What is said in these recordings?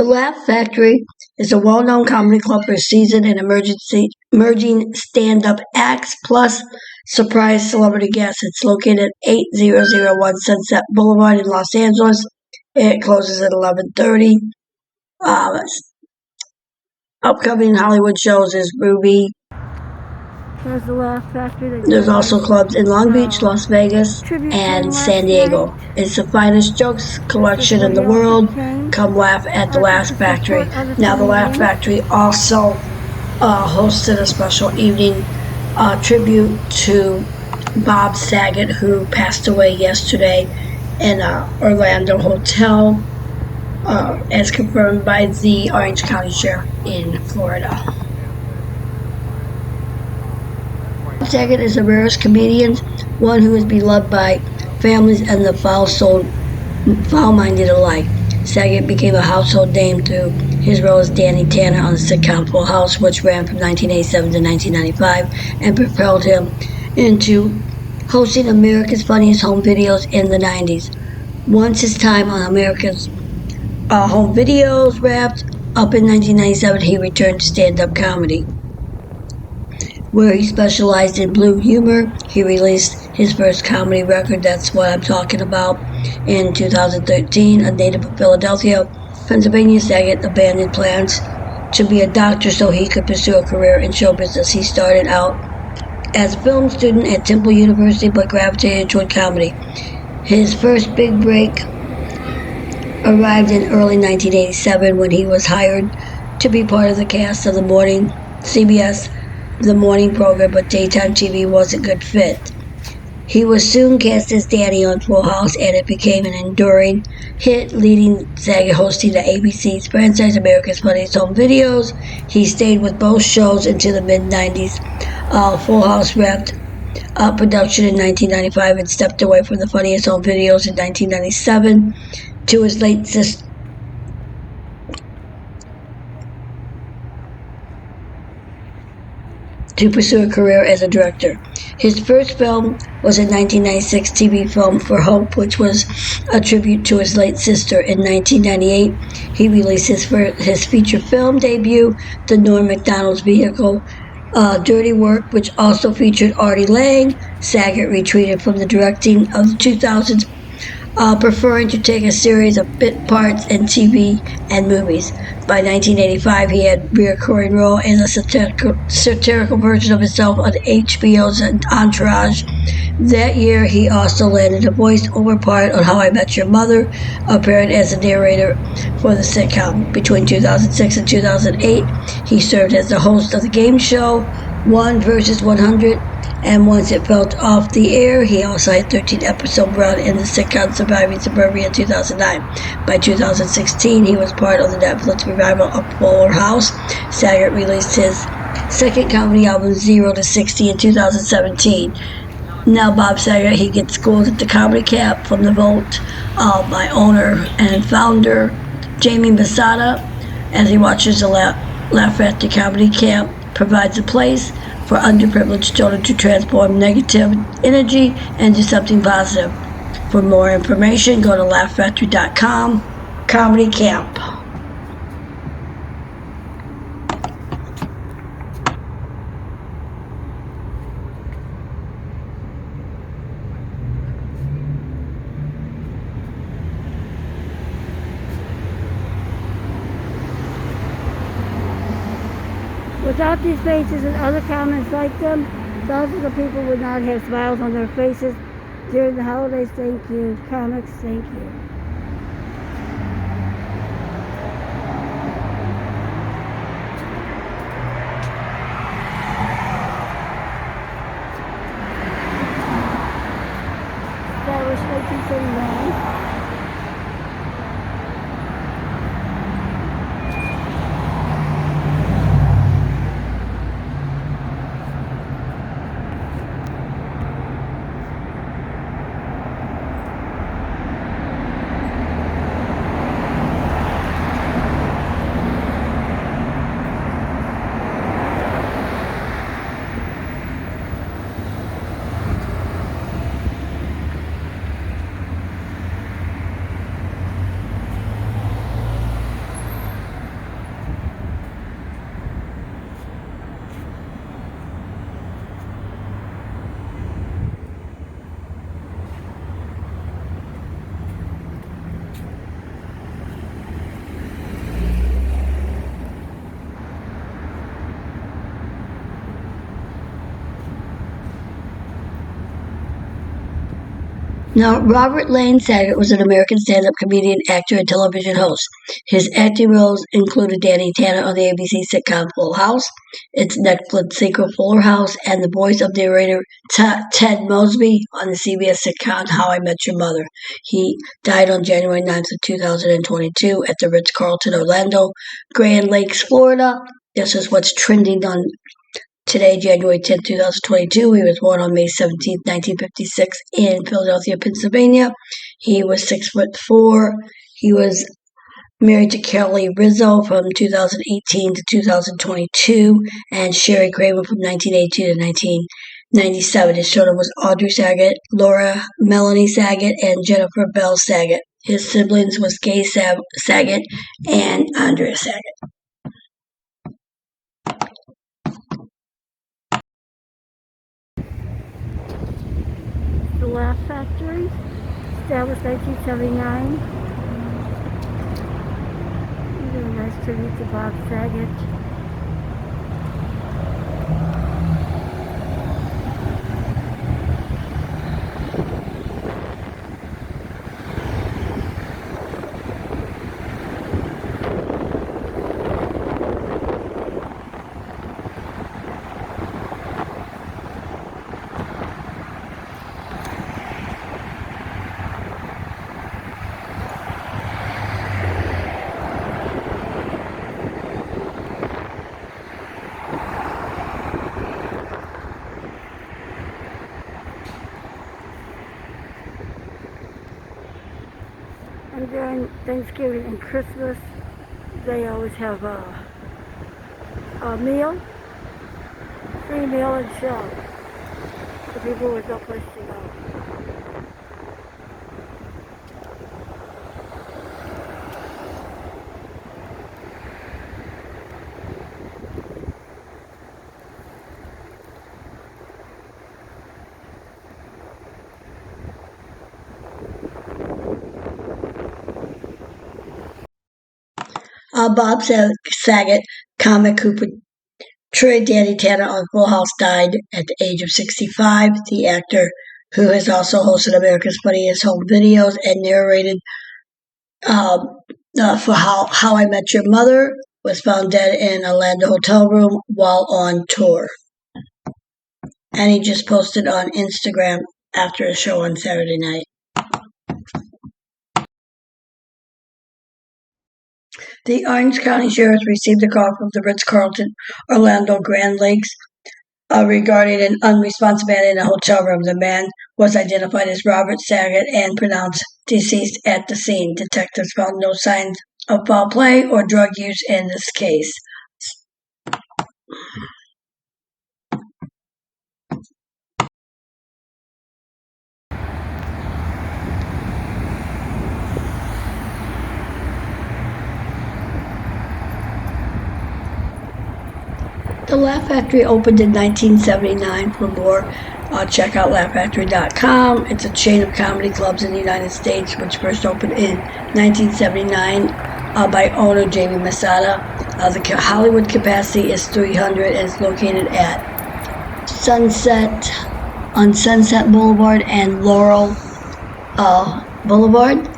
Laugh Factory is a well-known comedy club for seasoned and emerging stand-up acts, plus surprise celebrity guests. It's located at 8001 Sunset Boulevard in Los Angeles. It closes at 11:30. Uh, Upcoming Hollywood shows is Ruby. There's the Laugh Factory. There's also clubs in Long Beach, Las Vegas, and San Diego. It's the finest jokes collection in the world. Come laugh at the Laugh Factory. Now, the Laugh Factory also hosted a special evening tribute to Bob Sagat, who passed away yesterday in an Orlando hotel, as confirmed by the Orange County Sheriff in Florida. Bob Saget is a rarest comedian, one who is beloved by families and the foul-minded alike. Saget became a household name through his role as Danny Tanner on the sitcom Full House, which ran from 1987 to 1995, and propelled him into hosting America's Funniest Home Videos in the 90s. Once his time on America's Home Videos wrapped up in 1997, he returned to stand-up comedy, where he specialized in blue humor. He released his first comedy record, That's What I'm Talking About, in 2013. A native of Philadelphia, Pennsylvania, Saget abandoned plans to be a doctor so he could pursue a career in show business. He started out as a film student at Temple University but gravitated toward comedy. His first big break arrived in early 1987 when he was hired to be part of the cast of the morning CBS The Morning program, but daytime TV wasn't a good fit. He was soon cast as Danny on Full House, and it became an enduring hit, leading Saget hosting the ABC's franchise America's Funniest Home Videos. He stayed with both shows into the mid-90s. Full House wrapped up production in 1995 and stepped away from the Funniest Home Videos in 1997 to his late sister. To pursue a career as a director. His first film was a 1996 TV film For Hope, which was a tribute to his late sister. In 1998, he released his feature film debut, The Norm Macdonald's Vehicle, Dirty Work, which also featured Artie Lang. Saget retreated from the directing of the 2000s, preferring to take a series of bit parts in TV and movies. By 1985, he had a recurring role in a satirical version of himself on HBO's Entourage. That year, he also landed a voice-over part on How I Met Your Mother, appearing as a narrator for the sitcom. Between 2006 and 2008, he served as the host of the game show 1 vs. 100, and once it fell off the air, he also had a 13-episode run in the sitcom Surviving Suburbia in 2009. By 2016, he was part of the Netflix revival of Fuller House. Saget released his second comedy album, 0 to 60, in 2017. Now, Bob Saget, he gets schooled at the Comedy Camp from the vote by owner and founder Jamie Masada, as he watches the Laugh Factory Comedy Camp provides a place for underprivileged children to transform negative energy into something positive. For more information, go to laughfactory.com. Comedy Camp. Without these faces and other comments like them, thousands of people would not have smiles on their faces during the holidays. Thank you. Comics, thank you. That was 1979. Now, Robert Lane Saget was an American stand-up comedian, actor, and television host. His acting roles included Danny Tanner on the ABC sitcom Full House, its Netflix sequel Fuller House, and the voice of narrator Ted Mosby on the CBS sitcom How I Met Your Mother. He died on January 9th of 2022 at the Ritz-Carlton Orlando, Grand Lakes, Florida. This is what's trending on today, January 10th, 2022. He was born on May 17th, 1956 in Philadelphia, Pennsylvania. He was 6'4". He was married to Kelly Rizzo from 2018 to 2022 and Sherry Kramer from 1982 to 1997. His children was Audrey Saget, Laura Melanie Saget, and Jennifer Bell Saget. His siblings was Gay Saget and Andrea Saget. The Laugh Factory, established 1979. These are a nice tribute to Bob Saget. And during Thanksgiving and Christmas, they always have a meal, free meal and show for people with no place to go. Bob Saget, comic who portrayed Danny Tanner on Full House, died at the age of 65. The actor, who has also hosted America's Funniest Home Videos and narrated for How I Met Your Mother, was found dead in a Orlando hotel room while on tour. And he just posted on Instagram after a show on Saturday night. The Orange County Sheriff received a call from the Ritz-Carlton Orlando Grand Lakes regarding an unresponsive man in a hotel room. The man was identified as Robert Saget and pronounced deceased at the scene. Detectives found no signs of foul play or drug use in this case. The Laugh Factory opened in 1979. For more, check out laughfactory.com. It's a chain of comedy clubs in the United States, which first opened in 1979 by owner Jamie Masada. The Hollywood capacity is 300 and it's located at Sunset Boulevard and Laurel Boulevard.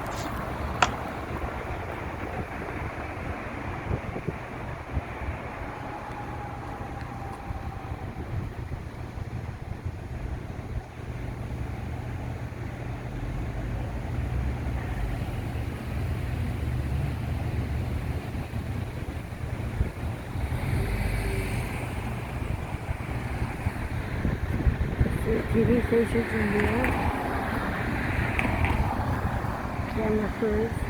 TV stations in here. Camera crews.